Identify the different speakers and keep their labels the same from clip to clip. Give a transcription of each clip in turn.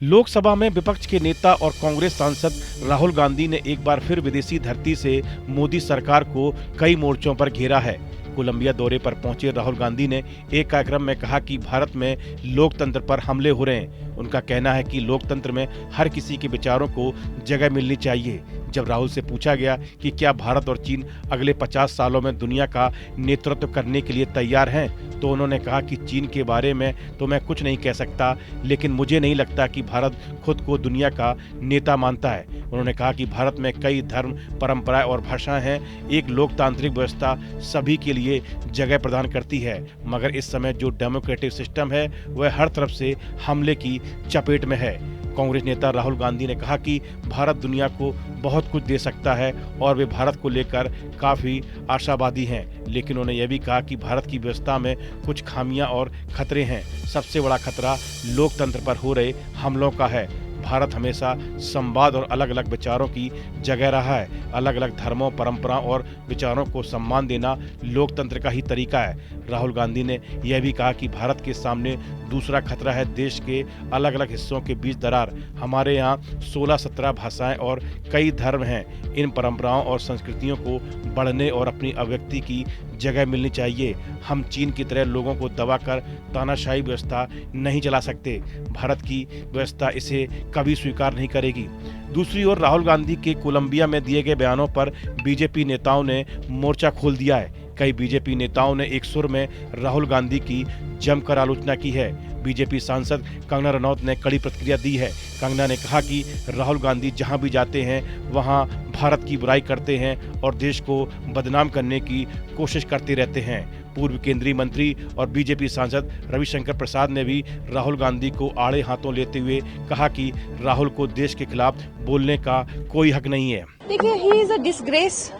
Speaker 1: लोकसभा में विपक्ष के नेता और कांग्रेस सांसद राहुल गांधी ने एक बार फिर विदेशी धरती से मोदी सरकार को कई मोर्चों पर घेरा है। कोलंबिया दौरे पर पहुंचे राहुल गांधी ने एक कार्यक्रम में कहा कि भारत में लोकतंत्र पर हमले हो रहे हैं। उनका कहना है कि लोकतंत्र में हर किसी के विचारों को जगह मिलनी चाहिए। जब राहुल से पूछा गया कि क्या भारत और चीन अगले 50 सालों में दुनिया का नेतृत्व करने के लिए तैयार हैं, तो उन्होंने कहा कि चीन के बारे में तो मैं कुछ नहीं कह सकता, लेकिन मुझे नहीं लगता कि भारत खुद को दुनिया का नेता मानता है। उन्होंने कहा कि भारत में कई धर्म, परंपराएं और भाषाएं हैं। एक लोकतांत्रिक व्यवस्था सभी के लिए जगह प्रदान करती है, मगर इस समय जो डेमोक्रेटिक सिस्टम है वह हर तरफ से हमले की चपेट में है। कांग्रेस नेता राहुल गांधी ने कहा कि भारत दुनिया को बहुत कुछ दे सकता है और वे भारत को लेकर काफी आशावादी हैं, लेकिन उन्होंने यह भी कहा कि भारत की व्यवस्था में कुछ खामियां और खतरे हैं। सबसे बड़ा खतरा लोकतंत्र पर हो रहे हमलों का है। भारत हमेशा संवाद और अलग अलग विचारों की जगह रहा है। अलग अलग धर्मों, परंपराओं और विचारों को सम्मान देना लोकतंत्र का ही तरीका है। राहुल गांधी ने यह भी कहा कि भारत के सामने दूसरा खतरा है देश के अलग अलग हिस्सों के बीच दरार। हमारे यहाँ 16-17 भाषाएं और कई धर्म हैं। इन परंपराओं और संस्कृतियों को बढ़ने और अपनी अभिव्यक्ति की जगह मिलनी चाहिए। हम चीन की तरह लोगों को दबाकर तानाशाही व्यवस्था नहीं चला सकते। भारत की व्यवस्था इसे कभी स्वीकार नहीं करेगी। दूसरी ओर राहुल गांधी के कोलंबिया में दिए गए बयानों पर बीजेपी नेताओं ने मोर्चा खोल दिया है। कई बीजेपी नेताओं ने एक सुर में राहुल गांधी की जमकर आलोचना की है। बीजेपी सांसद कंगना रनौत ने कड़ी प्रतिक्रिया दी है। कंगना ने कहा कि राहुल गांधी जहां भी जाते हैं वहां भारत की बुराई करते हैं और देश को बदनाम करने की कोशिश करते रहते हैं। पूर्व केंद्रीय मंत्री और बीजेपी सांसद रविशंकर प्रसाद ने भी राहुल गांधी को आड़े हाथों लेते हुए कहा कि राहुल को देश के खिलाफ बोलने का कोई हक नहीं है।
Speaker 2: देखिए, ही इज अ डिसग्रेस।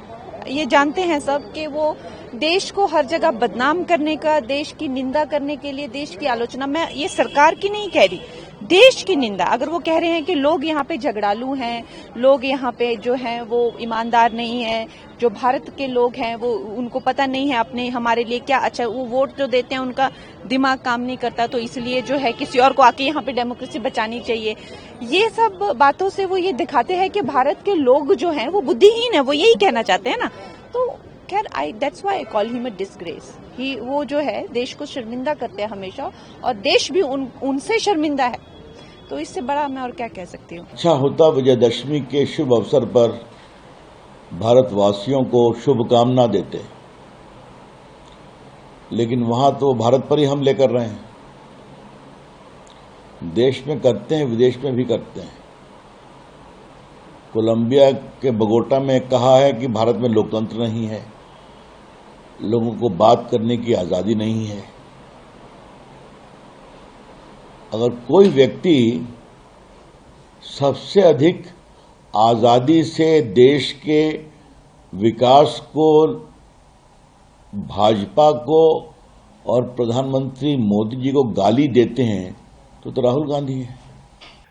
Speaker 2: ये जानते हैं सब कि वो देश को हर जगह बदनाम करने का, देश की निंदा करने के लिए, देश की आलोचना, मैं ये सरकार की नहीं कह रही, देश की निंदा। अगर वो कह रहे हैं कि लोग यहाँ पे झगड़ालू हैं, लोग यहाँ पे जो हैं वो ईमानदार नहीं हैं, जो भारत के लोग हैं वो उनको पता नहीं है अपने हमारे लिए क्या अच्छा, वो वोट जो देते हैं उनका दिमाग काम नहीं करता, तो इसलिए जो है किसी और को आके यहाँ पे डेमोक्रेसी बचानी चाहिए। ये सब बातों से वो ये दिखाते हैं कि भारत के लोग जो हैं वो बुद्धिहीन है, वो यही कहना चाहते हैं ना। तो खैर, that's why I call him a disgrace. वो जो है देश को शर्मिंदा करते हैं हमेशा, और देश भी उनसे शर्मिंदा है। तो इससे बड़ा मैं और क्या कह सकती हूँ।
Speaker 3: अच्छा होता विजयदशमी के शुभ अवसर पर भारतवासियों को शुभकामना देते, लेकिन वहां तो भारत पर ही हमले कर रहे हैं। देश में करते हैं, विदेश में भी करते हैं। कोलंबिया के बगोटा में कहा है कि भारत में लोकतंत्र नहीं है, लोगों को बात करने की आजादी नहीं है। अगर कोई व्यक्ति सबसे अधिक आजादी से देश के विकास को, भाजपा को और प्रधानमंत्री मोदी जी को गाली देते हैं तो राहुल गांधी है।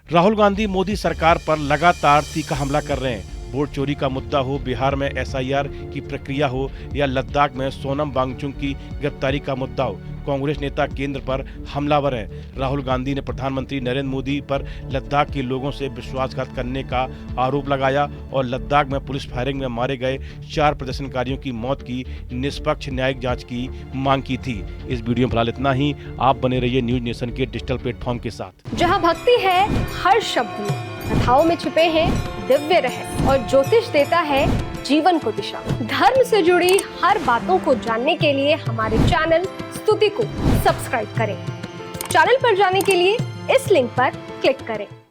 Speaker 1: राहुल गांधी मोदी सरकार पर लगातार तीखा हमला कर रहे हैं। वोट चोरी का मुद्दा हो, बिहार में SIR की प्रक्रिया हो या लद्दाख में सोनम वांगचुक की गिरफ्तारी का मुद्दा हो, कांग्रेस नेता केंद्र पर हमलावर हैं। राहुल गांधी ने प्रधानमंत्री नरेंद्र मोदी पर लद्दाख के लोगों से विश्वासघात करने का आरोप लगाया और लद्दाख में पुलिस फायरिंग में मारे गए 4 प्रदर्शनकारियों की मौत की निष्पक्ष न्यायिक जांच की मांग की थी। इस वीडियो में फिलहाल इतना ही। आप बने रहिए न्यूज नेशन के डिजिटल प्लेटफॉर्म के साथ,
Speaker 4: जहां भक्ति है हर शब्द में, कथाओं में छुपे हैं दिव्य रहस्य और ज्योतिष देता है जीवन को दिशा। धर्म से जुड़ी हर बातों को जानने के लिए हमारे चैनल स्तुति को सब्सक्राइब करें। चैनल पर जाने के लिए इस लिंक पर क्लिक करें।